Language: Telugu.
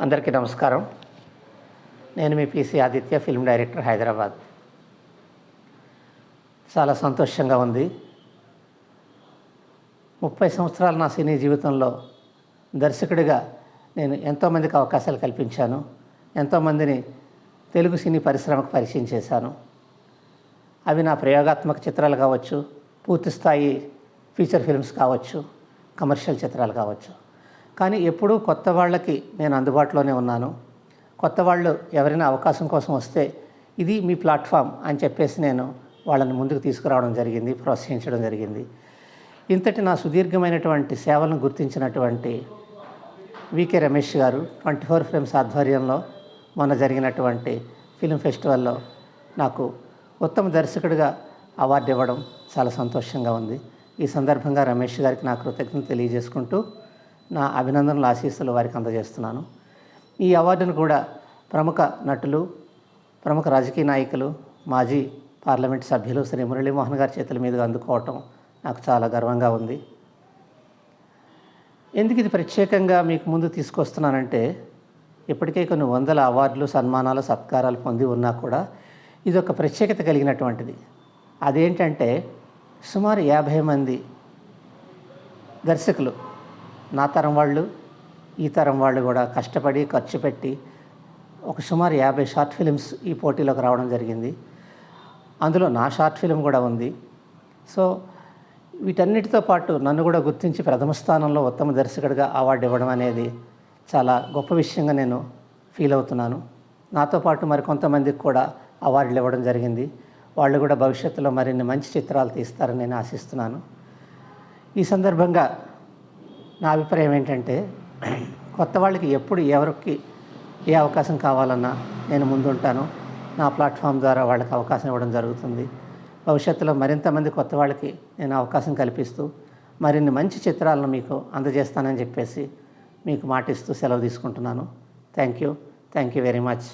అందరికీ నమస్కారం. నేను మీ PC Aditya, film director, Hyderabad. చాలా సంతోషంగా ఉంది. 30 సంవత్సరాల నా సినీ జీవితంలో దర్శకుడిగా నేను ఎంతోమందికి అవకాశాలు కల్పించాను. ఎంతోమందిని తెలుగు సినీ పరిశ్రమకు పరిచయం చేశాను. అవి నా ప్రయోగాత్మక చిత్రాలు కావచ్చు, పూర్తిస్థాయి ఫీచర్ ఫిల్మ్స్ కావచ్చు, కమర్షియల్ చిత్రాలు కావచ్చు. కానీ ఎప్పుడూ కొత్త వాళ్ళకి నేను అందుబాటులోనే ఉన్నాను. కొత్త వాళ్ళు ఎవరైనా అవకాశం కోసం వస్తే ఇది మీ ప్లాట్ఫామ్ అని చెప్పేసి నేను వాళ్ళని ముందుకు తీసుకురావడం జరిగింది, ప్రోత్సహించడం జరిగింది. ఇంతటి నా సుదీర్ఘమైనటువంటి సేవలను గుర్తించినటువంటి వికే రమేష్ గారు 24 ఫ్రేమ్స్ ఆధ్వర్యంలో మొన్న జరిగినటువంటి ఫిల్మ్ ఫెస్టివల్లో నాకు ఉత్తమ దర్శకుడిగా అవార్డు ఇవ్వడం చాలా సంతోషంగా ఉంది. ఈ సందర్భంగా రమేష్ గారికి నా కృతజ్ఞతలు తెలియజేసుకుంటూ నా అభినందనలు, ఆశీస్సులు వారికి అందజేస్తున్నాను. ఈ అవార్డును కూడా ప్రముఖ నటులు, ప్రముఖ రాజకీయ నాయకులు, మాజీ పార్లమెంట్ సభ్యులు శ్రీ మురళీమోహన్ గారి చేతుల మీదుగా అందుకోవటం నాకు చాలా గర్వంగా ఉంది. ఎందుకు ఇది ప్రత్యేకంగా మీకు ముందు తీసుకొస్తున్నానంటే, ఇప్పటికే కొన్ని వందల అవార్డులు, సన్మానాలు, సత్కారాలు పొంది ఉన్నా కూడా ఇది ఒక ప్రత్యేకత కలిగినటువంటిది. అదేంటంటే సుమారు 50 మంది దర్శకులు, నా తరం వాళ్ళు, ఈ తరం వాళ్ళు కూడా కష్టపడి ఖర్చు పెట్టి ఒక సుమారు 50 షార్ట్ ఫిలిమ్స్ ఈ పోటీలోకి రావడం జరిగింది. అందులో నా షార్ట్ ఫిలిం కూడా ఉంది. సో వీటన్నిటితో పాటు నన్ను కూడా గుర్తించి ప్రథమ స్థానంలో ఉత్తమ దర్శకుడిగా అవార్డు ఇవ్వడం అనేది చాలా గొప్ప విషయంగా నేను ఫీల్ అవుతున్నాను. నాతో పాటు మరికొంతమందికి కూడా అవార్డులు ఇవ్వడం జరిగింది. వాళ్ళు కూడా భవిష్యత్తులో మరిన్ని మంచి చిత్రాలు తీస్తారని నేను ఆశిస్తున్నాను. ఈ సందర్భంగా నా అభిప్రాయం ఏంటంటే, కొత్త వాళ్ళకి ఎప్పుడు ఎవరికి ఏ అవకాశం కావాలన్నా నేను ముందుంటాను. నా ప్లాట్ఫామ్ ద్వారా వాళ్ళకి అవకాశం ఇవ్వడం జరుగుతుంది. భవిష్యత్తులో మరింతమంది కొత్త వాళ్ళకి నేను అవకాశం కల్పిస్తూ మరిన్ని మంచి చిత్రాలను మీకు అందజేస్తానని చెప్పేసి మీకు మాటిస్తూ సెలవు తీసుకుంటున్నాను. Thank you very much.